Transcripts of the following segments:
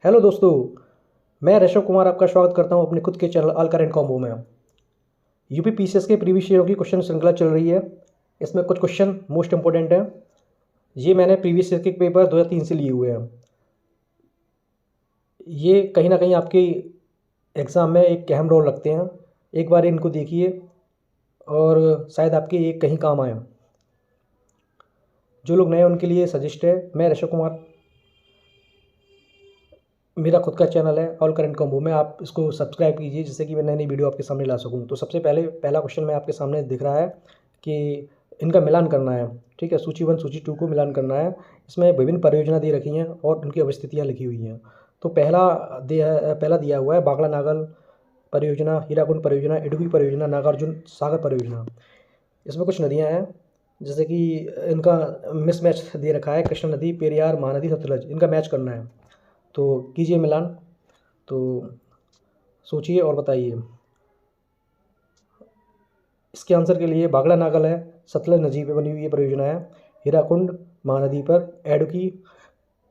Hello दोस्तों, मैं ऋषभ कुमार आपका स्वागत करता हूं अपने खुद के चैनल ऑल करेंट कॉम्बो में। यूपी पीसीएस के प्रीवियस ईयर की क्वेश्चन श्रृंखला चल रही है। इसमें कुछ क्वेश्चन मोस्ट इंपॉर्टेंट हैं। ये मैंने प्रीवियस ईयर के पेपर 2003 से लिए हुए हैं। ये कहीं ना कहीं आपके एग्ज़ाम में एक अहम रोल रखते हैं। एक बार इनको देखिए और शायद आपके ये कहीं काम आए। जो लोग नए हैं उनके लिए सजेस्ट है, मैं ऋषभ कुमार, मेरा खुद का चैनल है ऑल करंट कॉम्बो में, आप इसको सब्सक्राइब कीजिए जिससे कि मैं नई नई वीडियो आपके सामने ला सकूं। तो सबसे पहला क्वेश्चन मैं आपके सामने दिख रहा है कि इनका मिलान करना है। ठीक है, सूची 1 सूची 2 को मिलान करना है। इसमें विभिन्न परियोजना दे रखी हैं और उनकी अवस्थितियाँ लिखी हुई हैं। तो पहला दिया हुआ है बागला नागल परियोजना, हीराकुंड परियोजना, इडुक्की परियोजना, नागार्जुन सागर परियोजना। इसमें कुछ नदियाँ हैं जैसे कि इनका मिसमैच दे रखा है, कृष्णा नदी, पेरियार, महानदी, सतलज, इनका मैच करना है। तो कीजिए मिलान। तो सोचिए और बताइए। इसके आंसर के लिए बागला नागल है, सतलज नदी पे बनी हुई ये परियोजना है। हीराकुंड महानदी पर, एडुकी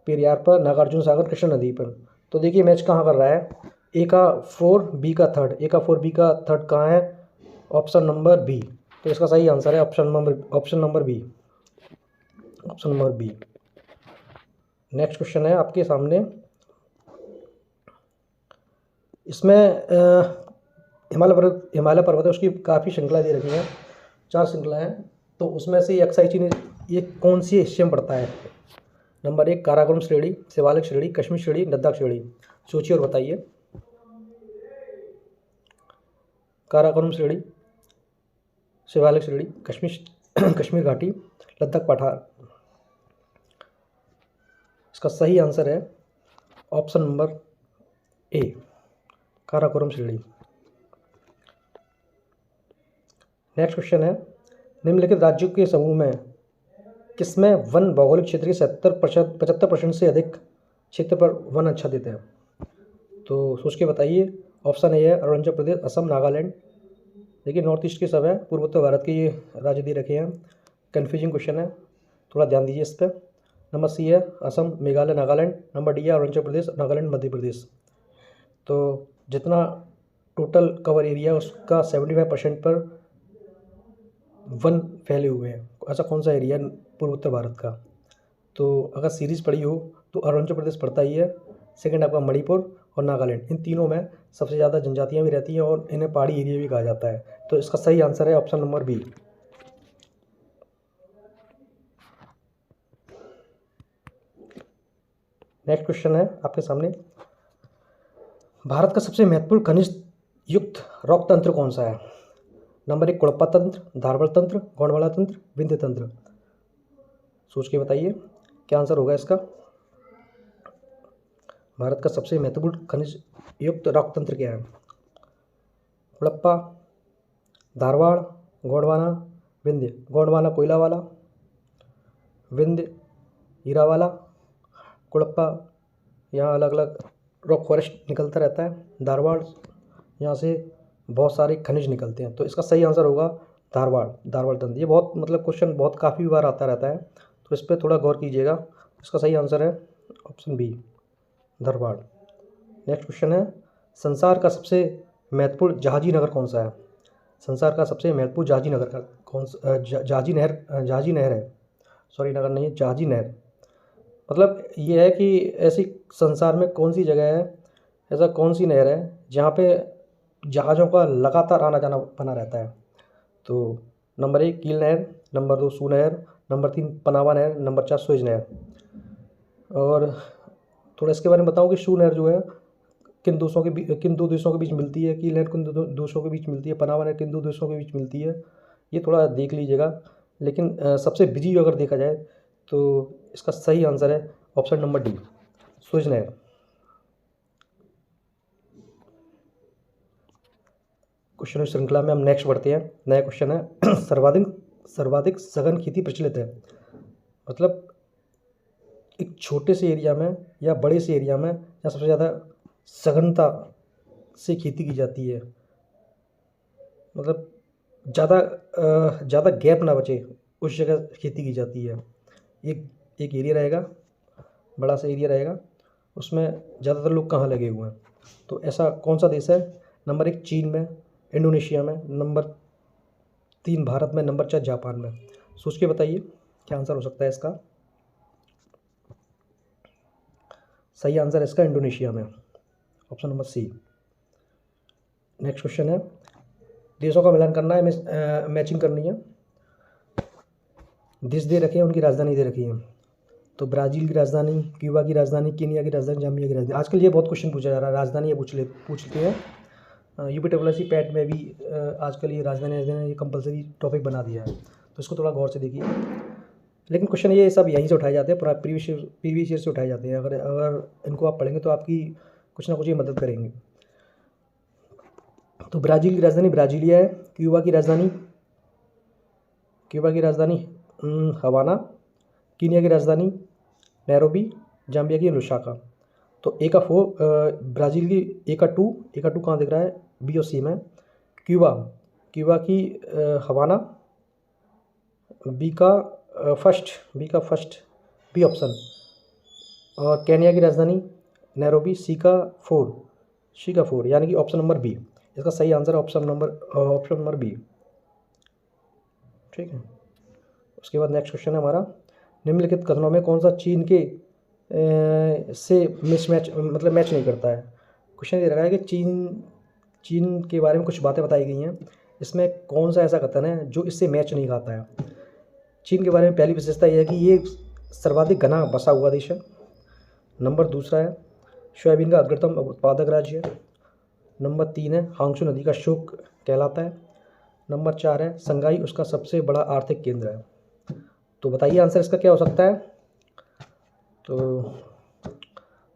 पेरियार पर, नागार्जुन सागर कृष्णा नदी पर। तो देखिए मैच कहाँ कर रहा है। ए का 4, बी का 3rd। ए का 4, बी का 3rd कहाँ है? Option number B. तो इसका सही आंसर है option number B. Option number B. Next question है आपके सामने। इसमें हिमालय पर्वत है, उसकी काफ़ी श्रृंखला दे रखी है, 4 श्रृंखला हैं। तो उसमें से एक्साइची ने ये कौन सी हिस्से में पड़ता है? नंबर 1 काराकोरम श्रेणी, शिवालिक श्रेणी, कश्मीर श्रेणी, लद्दाख श्रेणी। सोचिए और बताइए। काराकोरम श्रेणी, शिवालिक श्रेणी, कश्मीर घाटी, लद्दाख पठार। इसका सही आंसर है ऑप्शन नंबर ए, काराकोरम श्रेणी। नेक्स्ट क्वेश्चन है, निम्नलिखित राज्यों के समूह में किसमें वन भौगोलिक क्षेत्र के 75% से अधिक क्षेत्र पर वन आच्छादित है? तो सोच के बताइए। ऑप्शन ए है अरुणाचल प्रदेश, असम, नागालैंड। देखिए नॉर्थ ईस्ट के सब है, पूर्वोत्तर भारत के ये राज्य दे रखे हैं। कन्फ्यूजिंग क्वेश्चन है, थोड़ा ध्यान दीजिए इस पर। नंबर सी है असम, मेघालय, नागालैंड। नंबर डी है अरुणाचल प्रदेश, नागालैंड, मध्य प्रदेश। तो जितना टोटल कवर एरिया उसका 75% पर वन फैले हुए हैं। ऐसा कौन सा एरिया पूर्वोत्तर भारत का? तो अगर सीरीज़ पड़ी हो तो अरुणाचल प्रदेश पड़ता ही है। सेकंड आपका मणिपुर और नागालैंड। इन तीनों में सबसे ज़्यादा जनजातियाँ भी रहती हैं और इन्हें पहाड़ी एरिया भी कहा जाता है। तो इसका सही आंसर है option number B. Next question है आपके सामने, भारत का सबसे महत्वपूर्ण खनिज युक्त रॉक तंत्र कौन सा है? नंबर 1 कुड़प्पा तंत्र, धारवाड़ तंत्र, गोंडवाना तंत्र, विंध्य तंत्र। सोच के बताइए क्या आंसर होगा इसका। भारत का सबसे महत्वपूर्ण खनिज युक्त रॉक तंत्र क्या है? कुड़प्पा, धारवाड़, गोंडवाना, विंध्य। गोंडवाना कोयला वाला, विंध्य हीरा वाला, कुड़प्पा यहाँ अलग अलग रॉक फॉरेस्ट निकलता रहता है, धारवाड़ यहाँ से बहुत सारे खनिज निकलते हैं। तो इसका सही आंसर होगा धारवाड़ तंत्र। ये बहुत क्वेश्चन बहुत काफ़ी बार आता रहता है, तो इस पर थोड़ा गौर कीजिएगा। इसका सही आंसर है option B, Dharwad. Next question है, संसार का सबसे महत्वपूर्ण जहाजी नगर कौन सा है? संसार का सबसे महत्वपूर्ण जहाजी नगर का कौन सा? जहाजी नहर है, सॉरी नगर नहीं है, जहाजी नहर। मतलब ये है कि ऐसी संसार में कौन सी जगह है, ऐसा कौन सी नहर है जहाँ पे जहाज़ों का लगातार आना जाना बना रहता है? तो नंबर 1 कील नहर, नंबर 2 सू नहर, नंबर 3 पनामा नहर, नंबर 4 सुएज नहर। और थोड़ा इसके बारे में बताऊँ कि सू नहर जो है किन दो देशों के बीच मिलती है, कील नहर किन दो देशों के बीच मिलती है, पनामा नहर किन दो देशों के बीच मिलती है, ये थोड़ा देख लीजिएगा। लेकिन सबसे बिजी अगर देखा जाए तो इसका सही आंसर है ऑप्शन नंबर डी, सुएज नहर। क्वेश्चन श्रृंखला में हम नेक्स्ट बढ़ते हैं। नया क्वेश्चन है सर्वाधिक सघन खेती प्रचलित है। मतलब एक छोटे से एरिया में या बड़े से एरिया में या सबसे ज़्यादा सघनता से खेती की जाती है, मतलब ज़्यादा गैप ना बचे उस जगह खेती की जाती है। एक एरिया रहेगा, बड़ा सा एरिया रहेगा, उसमें ज़्यादातर लोग कहाँ लगे हुए हैं? तो ऐसा कौन सा देश है? नंबर 1 चीन में, इंडोनेशिया में, नंबर 3 भारत में, नंबर 4 जापान में। सोच के बताइए क्या आंसर हो सकता है इसका। सही आंसर है इसका इंडोनेशिया में, option number C. Next question है, देशों का मिलान करना है, मैचिंग करनी है। देश दे रखे हैं, उनकी राजधानी दे रखी है। तो ब्राज़ील की राजधानी, क्यूबा की राजधानी, कीनिया की राजधानी, जाम्बिया की राजधानी। आजकल ये बहुत क्वेश्चन पूछा जा रहा है, राजधानी ये पूछते हैं। यूपीडब्ल्यूएससी पैट में भी आजकल ये राजधानी ये कंपलसरी टॉपिक बना दिया है, तो इसको थोड़ा गौर से देखिए। लेकिन क्वेश्चन ये सब यहीं से उठाए जाते हैं, प्रीवियस ईयर से उठाए जाते हैं। अगर इनको आप पढ़ेंगे तो आपकी कुछ ना कुछ ये मदद करेंगे। तो ब्राज़ील की राजधानी ब्राज़ीलिया है। क्यूबा की राजधानी हवाना। कीनिया की राजधानी नैरोबी। जाम्बिया की लुसाका। तो ए का 4, ब्राज़ील की ए का 2 कहाँ दिख रहा है? बी और सी में। क्यूबा की हवाना, बी का फर्स्ट, बी ऑप्शन। और केनिया की राजधानी नैरोबी, सी का 4, यानी कि ऑप्शन नंबर बी। इसका सही आंसर है ऑप्शन नंबर बी। ठीक है। उसके बाद नेक्स्ट क्वेश्चन है हमारा, निम्नलिखित कथनों में कौन सा चीन के से मैच नहीं करता है। क्वेश्चन ये रखा है कि चीन के बारे में कुछ बातें बताई गई हैं, इसमें कौन सा ऐसा कथन है जो इससे मैच नहीं खाता है। चीन के बारे में पहली विशेषता यह है कि ये सर्वाधिक घना बसा हुआ देश है। नंबर दूसरा है सोयाबीन का अग्रतम उत्पादक राज्य है। नंबर 3 है हांगशू नदी का शुक कहलाता है। नंबर 4 है संघाई उसका सबसे बड़ा आर्थिक केंद्र है। तो बताइए आंसर इसका क्या हो सकता है। तो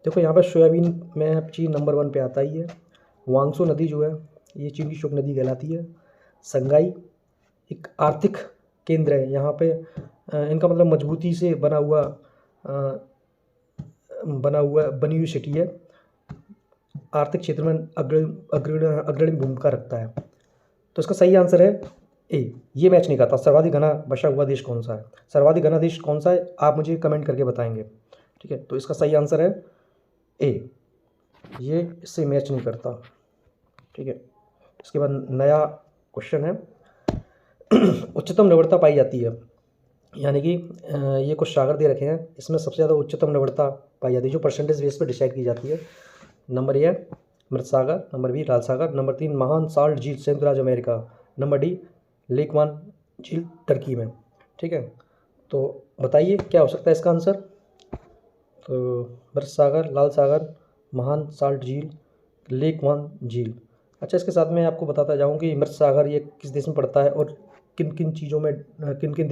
देखो यहाँ पर सोयाबीन में चीन नंबर 1 पे आता ही है। वांगसू नदी जो है ये चीन की शुक नदी कहलाती है। संघाई एक आर्थिक केंद्र है, यहाँ पे इनका मतलब मजबूती से बनी हुई सिटी है, आर्थिक क्षेत्र में अग्रणी भूमिका रखता है। तो इसका सही आंसर है ए, ये मैच नहीं करता। सर्वाधिक घना बसा हुआ देश कौन सा है, सर्वाधिक घना देश कौन सा है, आप मुझे कमेंट करके बताएंगे। ठीक है, तो इसका सही आंसर है ए, ये इससे मैच नहीं करता। ठीक है। इसके बाद नया क्वेश्चन है, उच्चतम लवणता पाई जाती है, यानी कि ये कुछ सागर दे रखे हैं, इसमें सबसे ज़्यादा उच्चतम लवणता पाई जाती है जो परसेंटेज बेस पर डिसाइड की जाती है। नंबर ए मृत सागर, नंबर बी लाल सागर, नंबर 3 महान साल्ट झील संयुक्त राज्य America, number D lake one झील टर्की में। ठीक है, तो बताइए क्या हो सकता है इसका आंसर। तो मृत सागर, लाल सागर, महान साल्ट झील, लेक वन झील। अच्छा, इसके साथ मैं आपको बताता जाऊँ कि मृत सागर ये किस देश में पड़ता है और किन किन चीज़ों में किन किन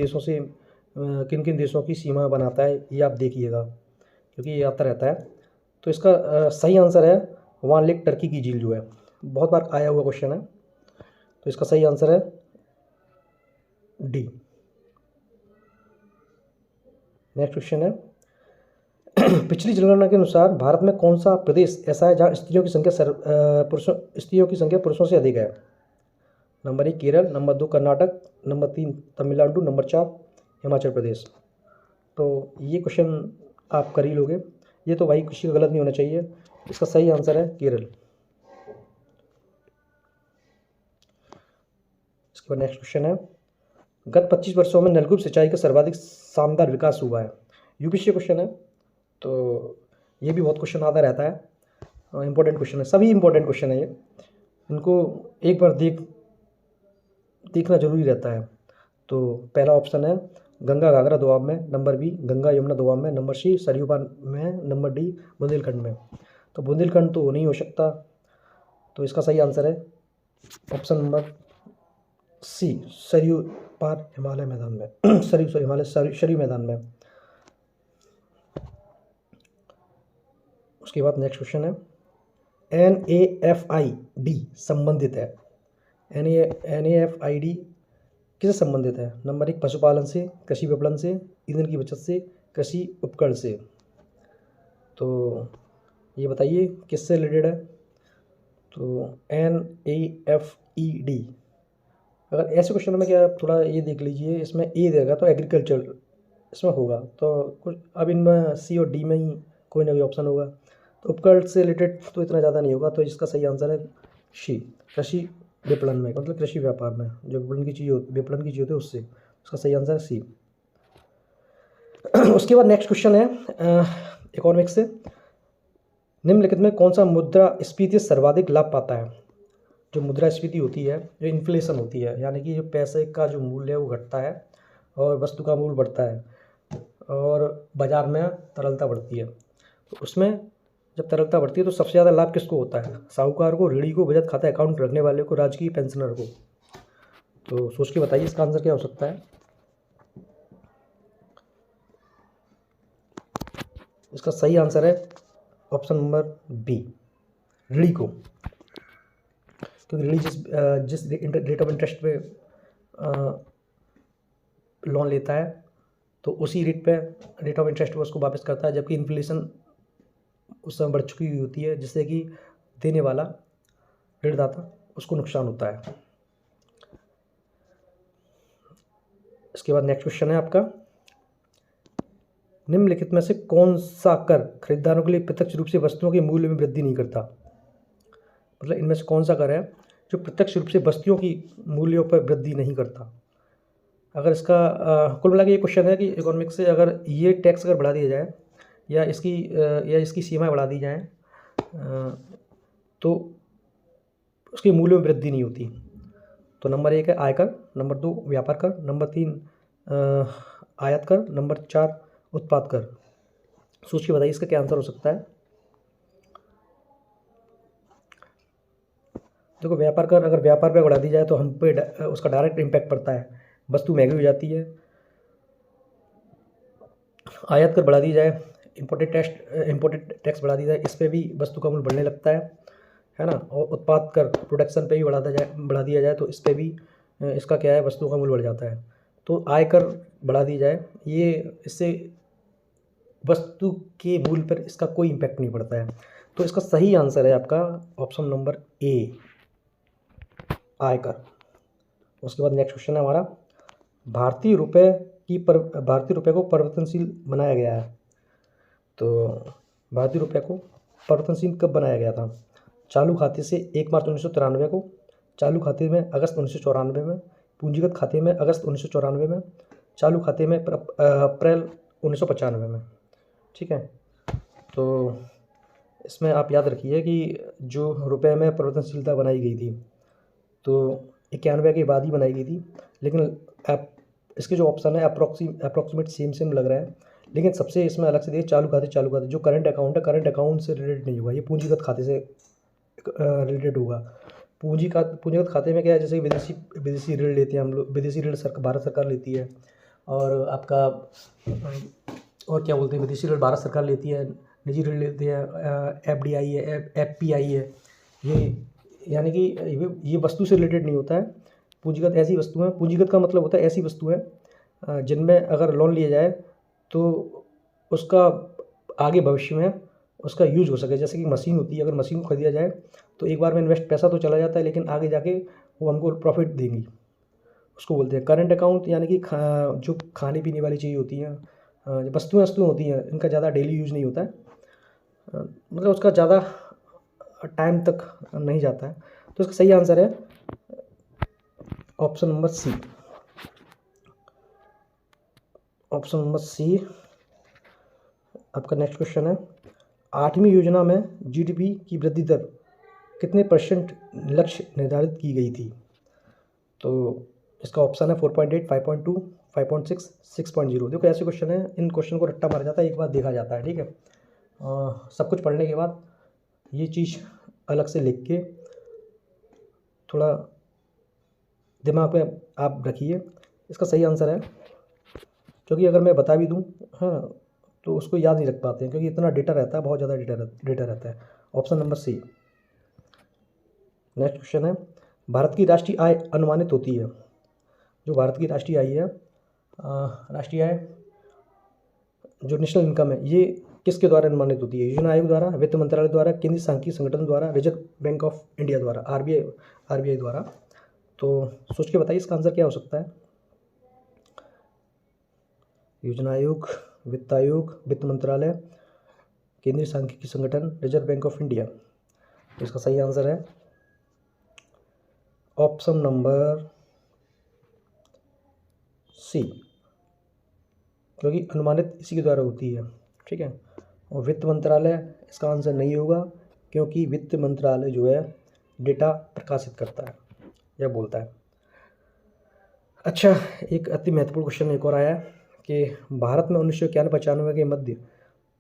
देशों की सीमा बनाता है, ये आप देखिएगा क्योंकि ये आता रहता है। तो इसका सही आंसर है वान लेक टर्की की झील जो है, बहुत बार आया हुआ क्वेश्चन है। तो इसका सही आंसर है डी। नेक्स्ट क्वेश्चन है, पिछली जनगणना के अनुसार भारत में कौन सा प्रदेश ऐसा है जहाँ स्त्रियों की संख्या पुरुषों से अधिक है। Number 1 Kerala, number 2 Karnataka, number 3 Tamil Nadu, number 4 Himachal Pradesh. तो ये क्वेश्चन आप कर ही लोगे, ये तो भाई किसी का गलत नहीं होना चाहिए। इसका सही आंसर है केरल। इसके बाद नेक्स्ट क्वेश्चन है, गत 25 वर्षों में नलकूप सिंचाई का सर्वाधिक शानदार विकास हुआ है। यूपीएससी क्वेश्चन है, तो ये भी बहुत क्वेश्चन आता रहता है, इंपॉर्टेंट क्वेश्चन है, सभी इंपॉर्टेंट क्वेश्चन है ये, इनको एक बार देखना जरूरी रहता है। तो पहला ऑप्शन है गंगा घाघरा दोआब में, नंबर बी गंगा यमुना दोआब में, नंबर सी सरयू पार में, नंबर डी बुंदेलखंड में। तो बुंदेलखंड तो नहीं हो सकता, तो इसका सही आंसर है ऑप्शन नंबर सी सरयू पार हिमालय मैदान में सरयू मैदान में। उसके बाद नेक्स्ट क्वेश्चन है, NAFID संबंधित है, NAFID किससे संबंधित है। नंबर 1 पशुपालन से, कृषि विपणन से, ईंधन की बचत से, कृषि उपकरण से। तो ये बताइए किससे रिलेटेड है। तो NAFED, अगर ऐसे क्वेश्चन में क्या थोड़ा ये देख लीजिए, इसमें ए देगा तो एग्रीकल्चर इसमें होगा, तो कुछ अब इनमें सी और डी में ही कोई ना कोई ऑप्शन होगा। तो उपकरण से रिलेटेड तो इतना ज़्यादा नहीं होगा, तो इसका सही आंसर है सी, कृषि विपणन में, मतलब कृषि व्यापार में जो विपणन की चीज़ होती है उससे, उसका सही आंसर है सी। उसके बाद नेक्स्ट क्वेश्चन है इकोनॉमिक्स से, निम्नलिखित में कौन सा मुद्रास्फीति सर्वाधिक लाभ पाता है? जो मुद्रास्फीति होती है, जो इन्फ्लेशन होती है, यानी कि जो पैसे का जो मूल्य है वो घटता है और वस्तु का मूल्य बढ़ता है और बाजार में तरलता बढ़ती है, तो उसमें जब तरलता बढ़ती है तो सबसे ज़्यादा लाभ किसको होता है? साहूकार को, ऋणी को, बचत खाता अकाउंट रखने वाले को, राजकीय पेंशनर को। तो सोच के बताइए इसका आंसर क्या हो सकता है। इसका सही आंसर है ऑप्शन नंबर बी, ऋणी को, क्योंकि ऋणी जिस रेट ऑफ इंटरेस्ट पे लोन लेता है तो उसी रेट ऑफ इंटरेस्ट पे उसको वापस करता है, जबकि इन्फ्लेशन उस समय बढ़ चुकी हुई होती है, जिससे कि देने वाला ऋणदाता उसको नुकसान होता है। इसके बाद नेक्स्ट क्वेश्चन है आपका, निम्नलिखित में से कौन सा कर खरीदारों के लिए प्रत्यक्ष रूप से वस्तुओं के मूल्य में वृद्धि नहीं करता? मतलब इनमें से कौन सा कर है जो प्रत्यक्ष रूप से वस्तुओं की मूल्यों पर वृद्धि नहीं करता? अगर इसका कुल मिला के ये क्वेश्चन है कि इकोनॉमिक्स से अगर ये टैक्स अगर बढ़ा दिया जाए या इसकी सीमाएं बढ़ा दी जाएं तो उसके मूल्यों में वृद्धि नहीं होती। तो नंबर 1 है आयकर, नंबर 2 व्यापार कर, नंबर 3 आयात कर, नंबर 4 उत्पाद कर। सोच के बताइए इसका क्या आंसर हो सकता है। देखो व्यापार कर, अगर व्यापार पे बढ़ा दी जाए तो हम पे उसका डायरेक्ट इम्पैक्ट पड़ता है, वस्तु महंगी हो जाती है। आयात कर बढ़ा दी जाए, इम्पोर्टेड टैक्स बढ़ा दी जाए, इस पर भी वस्तु का मूल्य बढ़ने लगता है ना। और उत्पाद कर प्रोडक्शन पे भी बढ़ा दिया जाए तो इस पर भी इसका क्या है, वस्तु का मूल्य बढ़ जाता है। तो आयकर बढ़ा दी जाए, ये इससे वस्तु के मूल्य पर इसका कोई इम्पैक्ट नहीं पड़ता है। तो इसका सही आंसर है आपका ऑप्शन नंबर ए, आयकर। उसके बाद नेक्स्ट क्वेश्चन है हमारा, भारतीय रुपये को परिवर्तनशील बनाया गया है। तो भारतीय रुपये को परिवर्तनशील कब बनाया गया था? चालू खाते से 1 मार्च 1993 को, चालू खाते में अगस्त 1994 में, पूंजीगत खाते में अगस्त 1994 में, चालू खाते में अप्रैल 1995 में। ठीक है, तो इसमें आप याद रखिए कि जो रुपये में परिवर्तनशीलता बनाई गई थी तो 91 के बाद ही बनाई गई थी, लेकिन इसके जो ऑप्शन है अप्रॉक्सीमेट सेम लग रहा है, लेकिन सबसे इसमें अलग से देखिए चालू खाते जो करंट अकाउंट से रिलेटेड नहीं होगा, ये पूंजीगत खाते से रिलेटेड होगा। पूंजीगत खाते में क्या है, जैसे विदेशी ऋण लेते हैं हम लोग, विदेशी ऋण भारत सरकार लेती है, और आपका और क्या बोलते हैं, विदेशी ऋण भारत सरकार लेती है, निजी ऋण लेते हैं, FDI है, FPI है, ये यानी कि ये वस्तु से रिलेटेड नहीं होता है। पूंजीगत ऐसी वस्तु है, पूंजीगत का मतलब होता है ऐसी वस्तु है जिनमें अगर लोन लिया जाए तो उसका आगे भविष्य में उसका यूज हो सके। जैसे कि मशीन होती है, अगर मशीन को खरीदा जाए तो एक बार में इन्वेस्ट पैसा तो चला जाता है, लेकिन आगे जाके वो हमको प्रॉफिट देंगी, उसको बोलते हैं करंट अकाउंट। यानी कि जो खाने पीने वाली चीज़ होती हैं, वस्तुएँ होती हैं, इनका ज़्यादा डेली यूज नहीं होता है, मतलब उसका ज़्यादा टाइम तक नहीं जाता है। तो इसका सही आंसर है option number C, option number C आपका। नेक्स्ट क्वेश्चन है, 8वीं योजना में GDP की वृद्धि दर कितने % लक्ष्य निर्धारित की गई थी? तो इसका ऑप्शन है 4.8, 5.2, 5.6, 6.0। देखो ऐसे क्वेश्चन है, इन क्वेश्चन को रट्टा मारा जाता है, एक बार देखा जाता है। ठीक है, सब कुछ पढ़ने के बाद ये चीज़ अलग से लिख के थोड़ा दिमाग में आप रखिए। इसका सही आंसर है, क्योंकि अगर मैं बता भी दूं हाँ तो उसको याद नहीं रख पाते हैं, क्योंकि इतना डेटा रहता है, बहुत ज़्यादा डेटा रहता है। Option number C. Next question है, भारत की राष्ट्रीय आय अनुमानित होती है। जो भारत की राष्ट्रीय आय है, राष्ट्रीय आय जो नेशनल इनकम है, ये किसके द्वारा अनुमानित होती है? योजना आयोग द्वारा, वित्त मंत्रालय द्वारा, केंद्रीय सांख्यिकी संगठन द्वारा, रिजर्व बैंक ऑफ इंडिया द्वारा, RBI द्वारा। तो सोच के बताइए इसका आंसर क्या हो सकता है। योजना आयोग, वित्त आयोग, वित्त मंत्रालय, केंद्रीय सांख्यिकी संगठन, रिजर्व बैंक ऑफ इंडिया। इसका सही आंसर है ऑप्शन नंबर सी, क्योंकि अनुमानित इसी के द्वारा होती है। ठीक है, और वित्त मंत्रालय इसका आंसर नहीं होगा, क्योंकि वित्त मंत्रालय जो है डेटा प्रकाशित करता है या बोलता है। अच्छा, एक अति महत्वपूर्ण क्वेश्चन एक और आया कि भारत में 1991-95 के मध्य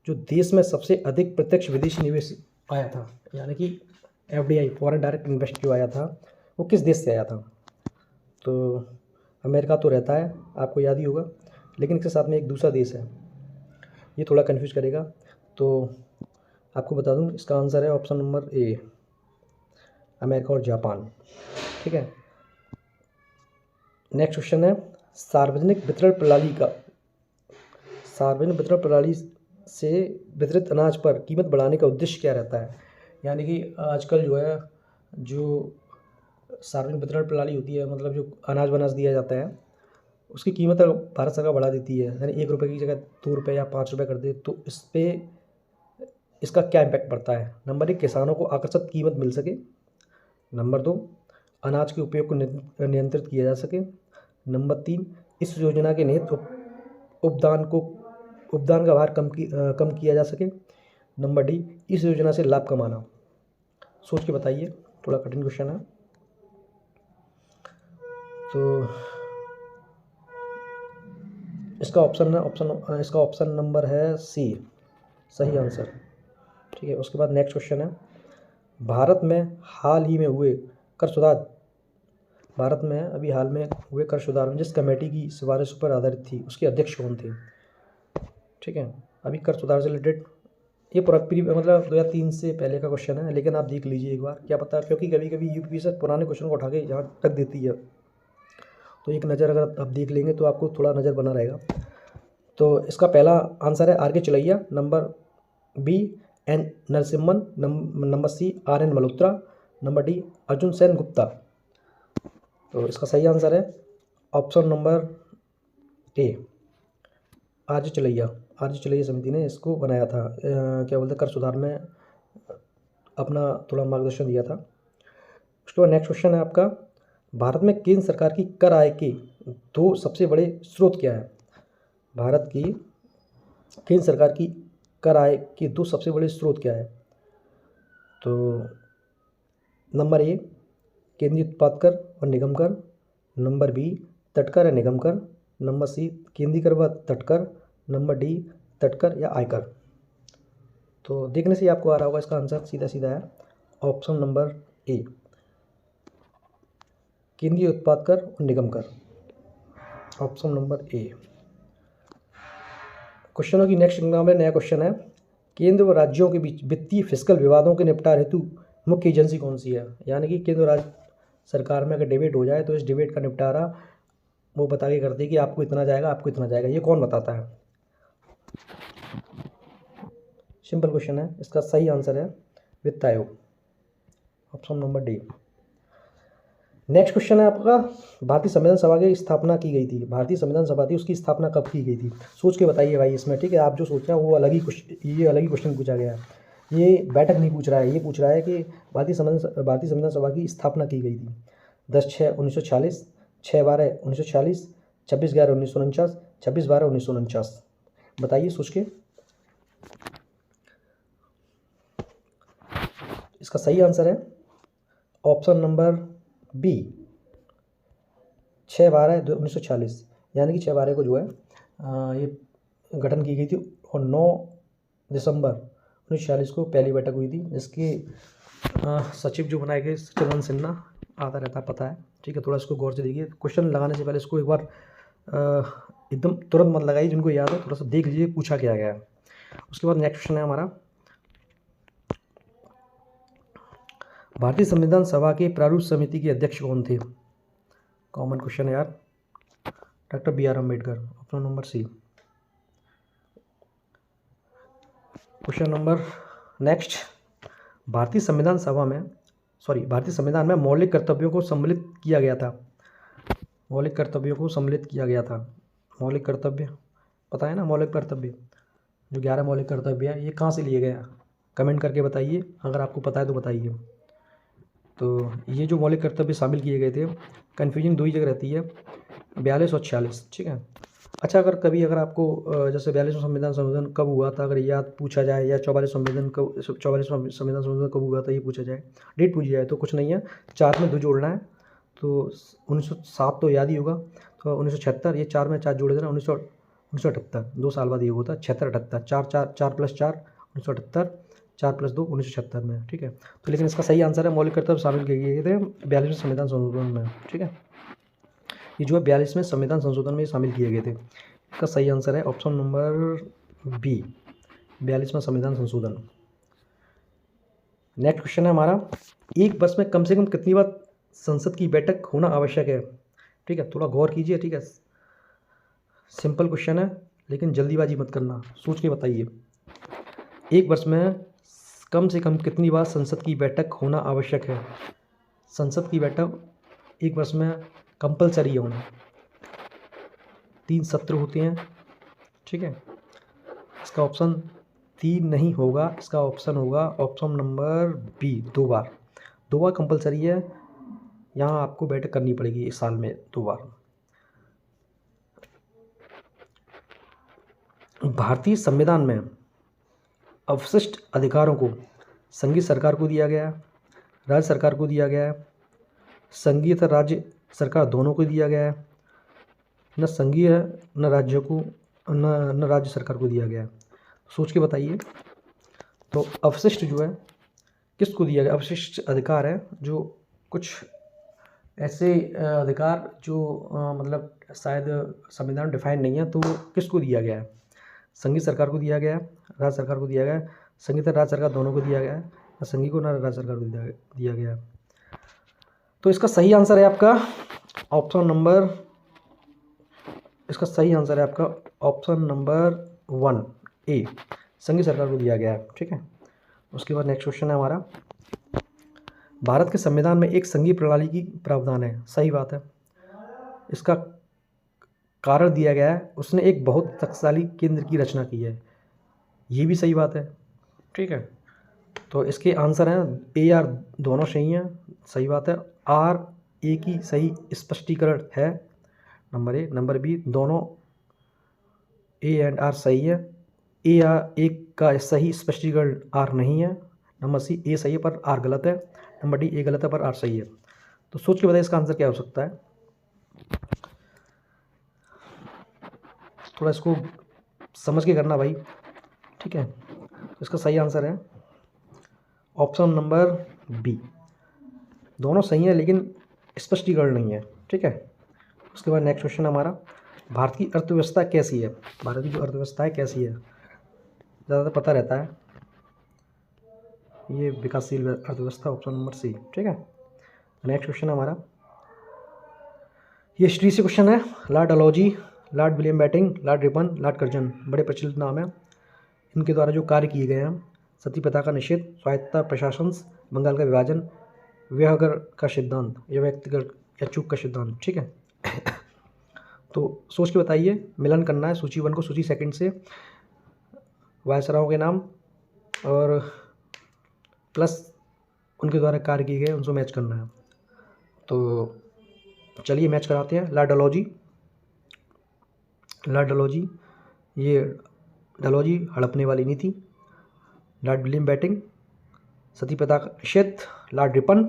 जो देश में सबसे अधिक प्रत्यक्ष विदेशी निवेश आया था, यानी कि FDI फॉरेन डायरेक्ट इन्वेस्ट जो आया था, वो किस देश से आया था? तो अमेरिका तो रहता है, आपको याद ही होगा, लेकिन इसके साथ में एक दूसरा देश है, ये थोड़ा कन्फ्यूज करेगा। तो आपको बता दूं, इसका आंसर है ऑप्शन नंबर ए, अमेरिका और जापान। ठीक है, नेक्स्ट क्वेश्चन है, सार्वजनिक वितरण प्रणाली से वितरित अनाज पर कीमत बढ़ाने का उद्देश्य क्या रहता है? यानी कि आजकल जो है, जो सार्वजनिक वितरण प्रणाली होती है, मतलब जो अनाज वनाज दिया जाता है, उसकी कीमत भारत सरकार बढ़ा देती है, यानी 1 रुपये की जगह 2 रुपये या 5 रुपये कर दे, तो इस पर इसका क्या इम्पैक्ट पड़ता है? नंबर 1, किसानों को आकर्षक कीमत मिल सके। नंबर 2, अनाज के उपयोग को नियंत्रित किया जा सके। नंबर 3, इस योजना के निहित उपदान का भार कम किया जा सके। नंबर डी, इस योजना से लाभ कमाना। सोच के बताइए, थोड़ा कठिन क्वेश्चन है। तो इसका ऑप्शन नंबर है सी, सही आंसर। ठीक है, उसके बाद नेक्स्ट क्वेश्चन है, भारत में अभी हाल में हुए कर सुधार में जिस कमेटी की सिफारिश पर आधारित थी, उसके अध्यक्ष कौन थे? ठीक है, अभी कर सुधार से रिलेटेड ये मतलब 2003 से पहले का क्वेश्चन है, लेकिन आप देख लीजिए एक बार, क्या पता, क्योंकि कभी कभी यूपी से पुराने क्वेश्चन को उठा के यहाँ रख देती है, तो एक नज़र अगर आप देख लेंगे तो आपको थोड़ा नज़र बना रहेगा। तो इसका पहला आंसर है R K Chelliah, number B N Narasimhan, number C RN Malhotra, number D Arjun Sen Gupta. तो इसका सही आंसर है option number A, R J Chelliah समिति ने इसको बनाया था, क्या बोलते, कर सुधार में अपना थोड़ा मार्गदर्शन दिया था। उसके बाद नेक्स्ट क्वेश्चन है आपका, भारत में केंद्र सरकार की कर आय के 2 सबसे बड़े स्रोत क्या है? भारत की केंद्र सरकार की कर आय के 2 सबसे बड़े स्रोत क्या है? तो नंबर ए, केंद्रीय उत्पाद कर और निगम कर। नंबर बी, तटकर या निगम कर। नंबर सी, केंद्रीय कर व तटकर। नंबर डी, तटकर या आयकर। तो देखने से ही आपको आ रहा होगा, इसका आंसर सीधा सीधा है ऑप्शन नंबर ए, केंद्रीय उत्पाद कर और निगम कर, ऑप्शन नंबर ए। क्वेश्चनों की नेक्स्ट एग्जाम में नया क्वेश्चन है, केंद्र व राज्यों के बीच वित्तीय फिस्कल विवादों के निपटारे हेतु मुख्य एजेंसी कौन सी है? यानी कि केंद्र राज्य सरकार में अगर डिबेट हो जाए तो इस डिबेट का निपटारा वो बता के करती है कि आपको इतना जाएगा, आपको इतना जाएगा। ये कौन बताता है? सिंपल क्वेश्चन है, इसका सही आंसर है वित्त आयोग, option number D. Next question है आपका, भारतीय संविधान सभा की स्थापना की गई थी, भारतीय संविधान सभा थी, उसकी स्थापना कब की गई थी? सोच के बताइए भाई इसमें। ठीक है, आप जो सोच रहे हैं वो अलग ही क्वेश्चन पूछा गया है, ये बैठक नहीं पूछ रहा है, ये पूछ रहा है कि भारतीय संविधान सभा की स्थापना की गई थी 10/6/1946, 6/12/1946, 26/11/1949, 26/12/1949। बताइए सोच के। इसका सही आंसर है ऑप्शन नंबर बी, 6/12/1946, यानी कि 6/12 को जो है ये गठन की गई थी, और 9 दिसंबर 1946 को पहली बैठक हुई थी, जिसके सचिव जो बनाए गए सचिदानंद सिन्हा, आता रहता पता है। ठीक है, थोड़ा इसको गौर से देखिए, क्वेश्चन लगाने से पहले इसको एक बार एकदम तुरंत मत लगाइए, जिनको याद है थोड़ा सा देख लीजिए पूछा क्या गया है। उसके बाद नेक्स्ट क्वेश्चन है हमारा, भारतीय संविधान सभा के प्रारूप समिति के अध्यक्ष कौन थे? कॉमन क्वेश्चन है यार, doctor BR Ambedkar, option number C. Question number next, भारतीय संविधान में मौलिक कर्तव्यों को सम्मिलित किया गया था। मौलिक कर्तव्य पता है ना, मौलिक कर्तव्य। जो 11 मौलिक कर्तव्य हैं ये कहाँ से लिए गए हैं, कमेंट करके बताइए, अगर आपको पता है तो बताइए। तो ये जो मौलिक कर्तव्य शामिल किए गए थे, कन्फ्यूजन दो ही जगह रहती है, 42 और 46, ठीक है। अच्छा, अगर कभी अगर आपको जैसे 42वां संविधान संशोधन कब हुआ था अगर याद पूछा जाए, या 44वां संविधान संशोधन कब हुआ था ये पूछा जाए, डेट पूछी जाए, तो कुछ नहीं है, 4 में 2 जोड़ना है। तो 1907 तो याद ही होगा, तो 1976, ये 4 में 4 जोड़ देना, 1978, 2 साल बाद ये हुआ था, 76-78, 4 + 4 1978, 4 + 2 1976 में, ठीक है। तो लेकिन इसका सही आंसर है मौलिक कर्तव्य शामिल किए गए थे 42वें संविधान संशोधन में, ठीक है। ये जो है 42वें संविधान संशोधन में शामिल किए गए थे। इसका सही आंसर है ऑप्शन नंबर बी, 42वां संविधान संशोधन। नेक्स्ट क्वेश्चन है हमारा, एक वर्ष में कम से कम कितनी बार संसद की बैठक होना आवश्यक है, ठीक है। थोड़ा गौर कीजिए, ठीक है, सिंपल क्वेश्चन है, लेकिन जल्दीबाजी मत करना, सोच के बताइए। एक वर्ष में कम से कम कितनी बार संसद की बैठक होना आवश्यक है। संसद की बैठक एक वर्ष में कंपलसरी होना, 3 सत्र होते हैं, ठीक है। इसका ऑप्शन 3 नहीं होगा, इसका ऑप्शन होगा ऑप्शन नंबर बी, 2 बार। 2 बार कंपलसरी है, यहाँ आपको बैठक करनी पड़ेगी इस साल में 2 बार। भारतीय संविधान में अवशिष्ट अधिकारों को संघीय सरकार को दिया गया है, राज्य सरकार को दिया गया है, संघीय तथा राज्य सरकार दोनों को दिया गया है, न संघीय है न राज्यों को, न राज्य सरकार को दिया गया है। सोच के बताइए। तो अवशिष्ट जो है किसको दिया गया, अवशिष्ट अधिकार है जो कुछ ऐसे अधिकार जो मतलब शायद संविधान डिफाइन नहीं है, तो किसको दिया गया है, संघीय सरकार को दिया गया है, राज्य सरकार को दिया गया है, संघीय तथा राज्य सरकार दोनों को दिया गया है, न संघीय को न राज्य सरकार को दिया गया है। तो इसका सही आंसर है आपका ऑप्शन नंबर, इसका सही आंसर है आपका ऑप्शन नंबर 1 ए, संघीय सरकार को दिया गया है, ठीक है। उसके बाद नेक्स्ट क्वेश्चन है हमारा, भारत के संविधान में एक संघीय प्रणाली की प्रावधान है, सही बात है। इसका कारण दिया गया है, उसने एक बहुत शक्तिशाली केंद्र की रचना की है, ये भी सही बात है, ठीक है। तो इसके आंसर हैं ए आर दोनों सही हैं, सही बात है। आर ए की सही स्पष्टीकरण है, नंबर ए। नंबर बी, दोनों ए एंड आर सही है, ए आर एक का सही स्पष्टीकरण आर नहीं है। नंबर सी, ए सही है पर आर गलत है। नंबर डी, ए गलत है पर आर सही है। तो सोच के बताइए इसका आंसर क्या हो सकता है, थोड़ा इसको समझ के करना भाई, ठीक है। इसका सही आंसर है ऑप्शन नंबर बी, दोनों सही है लेकिन स्पष्टीकरण नहीं है, ठीक है। उसके बाद नेक्स्ट क्वेश्चन हमारा, भारत की अर्थव्यवस्था कैसी है, भारत की जो अर्थव्यवस्था है कैसी है, ज़्यादातर पता रहता है, ये विकासशील अर्थव्यवस्था, ऑप्शन नंबर सी, ठीक है। नेक्स्ट क्वेश्चन हमारा, ये हिस्ट्री से क्वेश्चन है, Lord Dalhousie, Lord William Bentinck, Lord Ripon, Lord Curzon, बड़े प्रचलित नाम है। इनके द्वारा जो कार्य किए गए हैं, सती प्रथा का निषेध, स्वायत्तता प्रशासन, बंगाल का विभाजन, व्यहगर का सिद्धांत या व्यक्तिगत या चूक का सिद्धांत, ठीक है। तो सोच के बताइए, मिलन करना है सूची 1 को सूची 2 से, वायसरायों के नाम और प्लस उनके द्वारा कार्य किए गए उनसे मैच करना है। तो चलिए मैच कराते हैं। लॉर्ड डलहौजी, लॉर्ड डलहौजी, ये डलहौजी हड़पने वाली नीति। लॉर्ड विलियम बेंटिंक, सती प्रथा का निषेध। लॉर्ड रिपन,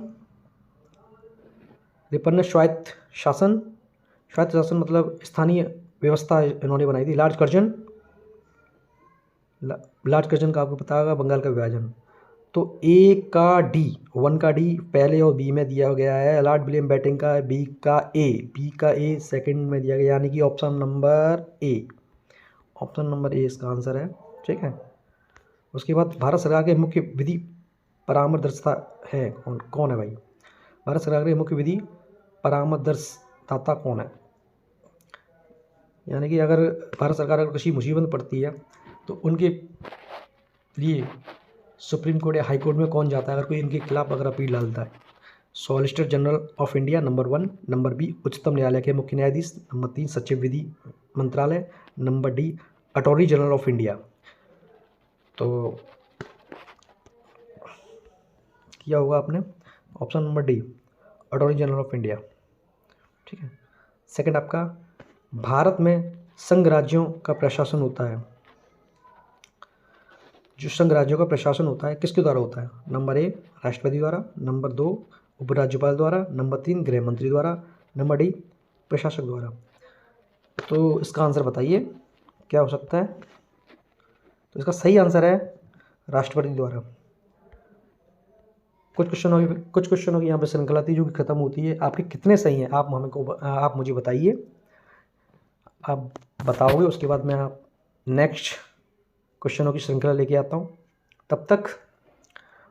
रिपन ने स्वायत्त शासन, स्वायत्त शासन मतलब स्थानीय व्यवस्था इन्होंने बनाई थी। लॉर्ड कर्जन, लॉर्ड कर्जन का आपको पता होगा बंगाल का विभाजन। तो ए का डी, 1 का डी पहले और बी में दिया गया है, लॉर्ड विलियम बेंटिंक का बी का ए सेकंड में दिया गया, यानी कि ऑप्शन नंबर ए, ऑप्शन नंबर ए इसका आंसर है, ठीक है। उसके बाद भारत सरकार के मुख्य विधि परामर्शदाता है कौन है भाई, भारत सरकार के मुख्य विधि परामर्शदाता कौन है, यानी कि अगर भारत सरकार अगर किसी मुसीबत पड़ती है तो उनके लिए सुप्रीम कोर्ट या हाई कोर्ट में कौन जाता है अगर कोई इनके खिलाफ अगर अपील डालता है, solicitor general of India number 1, number B उच्चतम न्यायालय के मुख्य न्यायाधीश, नंबर 3 सचिव विधि मंत्रालय, number D attorney general of India. तो किया होगा आपने option number D, attorney general of India. ठीक है। सेकंड आपका, भारत में संघ राज्यों का प्रशासन होता है, जो संघ राज्यों का प्रशासन होता है किसके द्वारा होता है? नंबर ए, राष्ट्रपति द्वारा, नंबर 2, उपराज्यपाल द्वारा, नंबर 3, गृह मंत्री द्वारा, नंबर डी, प्रशासक द्वारा। तो इसका आंसर बताइए क्या हो सकता है? तो इसका सही आंसर है राष्ट्रपति द्वारा। कुछ क्वेश्चनों की यहाँ पे श्रृंखला थी जो कि खत्म होती है। आपके कितने सही हैं आप मुझे बताइए। आप बताओगे उसके बाद मैं आप नेक्स्ट क्वेश्चनों की श्रृंखला लेके आता हूँ। तब तक,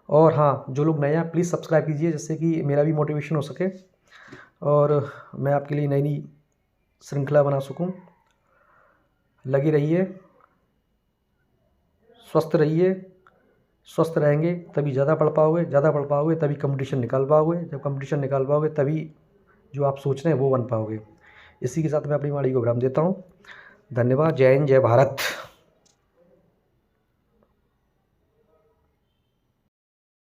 और हाँ, जो लोग नए हैं प्लीज़ सब्सक्राइब कीजिए जिससे कि मेरा भी मोटिवेशन हो सके और मैं आपके लिए नई नई श्रृंखला बना सकूँ। लगे रहिए, स्वस्थ रहिए। स्वस्थ रहेंगे तभी ज़्यादा पढ़ पाओगे तभी कंपटीशन निकाल पाओगे, जब कंपटीशन निकाल पाओगे तभी जो आप सोच रहे हैं वो बन पाओगे। इसी के साथ मैं अपनी वाणी को विराम देता हूँ। धन्यवाद। जय हिंद, जय भारत।